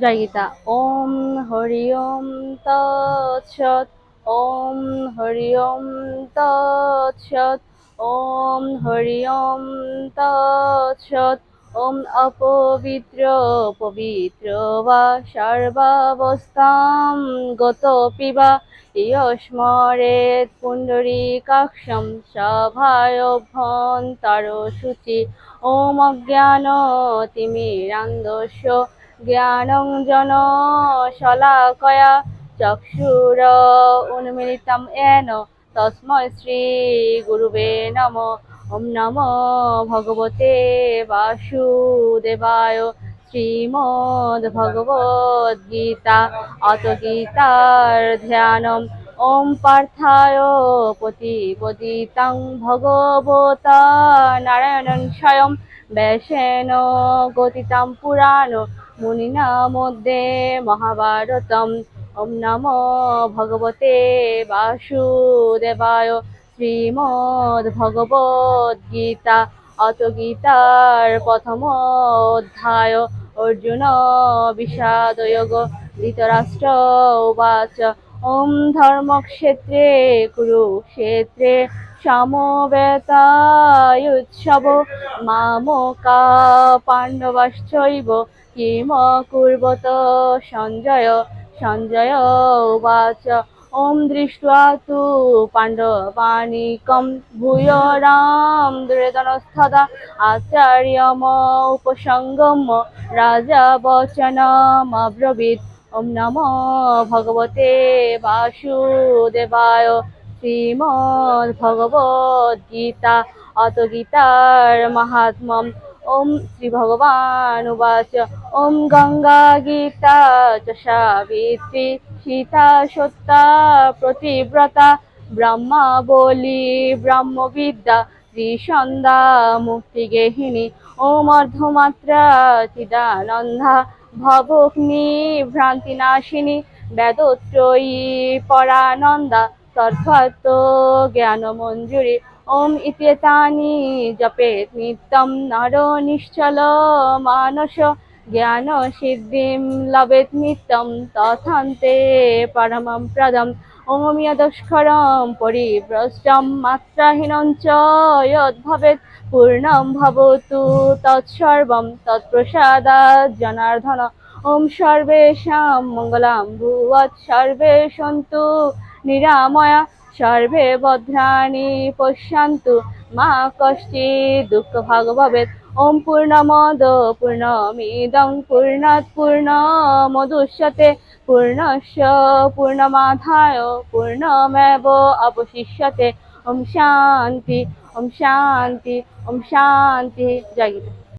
জয় গীতা। ওম হরি ওম তৎসৎ। ওম হরি ওম তৎসৎ। ওম হরি ওম তৎসৎ। ওম অপবিত্র পবিত্র বা সর্বাবস্থাম গতোপি বা ইয়স্মরেৎ পুণ্ডরীকাক্ষং সভায়ভ্যন্তরশুচি। ওম অজ্ঞানতিমিরান্ধস্য জ্ঞানাঞ্জনশলাকয়া চক্ষুর উন্মিলিतं येन তস্मै শ্রীগুরুবে নমঃ। ওম নমো ভগবতে বাসুদেবায়। শ্রীমদ্ ভগবদ গীতা অত গীতার ধ্যানম। ওম পার্থায় প্রতিপদিতং ভগবতা নারায়ণং স্বয়ং ব্যাসেন গদিতং পুরাণ মুনিনা মধ্যে মহাভারতম। ওম নমো ভগবতে বাসুদেবায়। শ্রীমদ্ ভগবদ গীতা অত গীতার প্রথম অধ্যায়। অর্জুন বিষাদয়োগ। ধৃতরাষ্ট্র উবাচ ওম ধর্মক্ষেত্রে কুরুক্ষেত্রে সমবেতায়ুৎসব মামকা পাণ্ডবাশ্চৈব কিম কুর্বত সঞ্জয়। সঞ্জয় উবাচ ওম দৃष्ट्वा তু পাণ্ডবানীকং ভূয়োরাম দুর্যোধনস্তথা আচার্যম উপসঙ্গম্য রাজা বচনমব্রবীৎ। ওম নমো ভগবতে বাসুদেবায়। শ্রীমদ্ ভগবদ গীতা অত গীতার মাহাত্ম্যম। ওম শ্রী ভগবান উবাচ ওম গঙ্গা গীতা চ সাবিত্রী সীতা সত্যা প্রতিব্রতা ব্রহ্মা বলি ব্রহ্মবিদ্যা ত্রিসন্ধ্যা মুক্তিগেহিনী। ওম অর্ধমাত্রা চিদানন্দা ভবগ্নি ভ্রান্তিনাশিনী বেদত্রয়ী পরানন্দা তথার্থ জ্ঞানমঞ্জুরি। ওম ইত্যেতানি জপেৎ নিত্যং নর নিশ্চল মানস জ্ঞান সিদ্ধিং লভেৎ নিত্যং তথান্তে পরমং পদম। ওম যদক্ষরং পরিভ্রষ্টং মাত্রাহীনং চ যদ্ভবেৎ পূর্ণং ভবতু তৎসর্বং তৎপ্রসাদাৎ জনার্দন। ওম সর্বেষাং মঙ্গলং ভূয়াৎ সর্বে সন্তু নিরাময়া সর্বে ভদ্রাণি পশ্যন্তু মা কশ্চিৎ দুঃখভাগ্ ভবেৎ। ওম পূর্ণমদ পূর্ণমিদং পূর্ণাৎ পূর্ণমুদচ্যতে পূর্ণস্য পূর্ণমাদায় পূর্ণমেব অবশিষ্যতে। ওম শান্তি ওম শান্তি ওম শান্তি। জয় গীতা।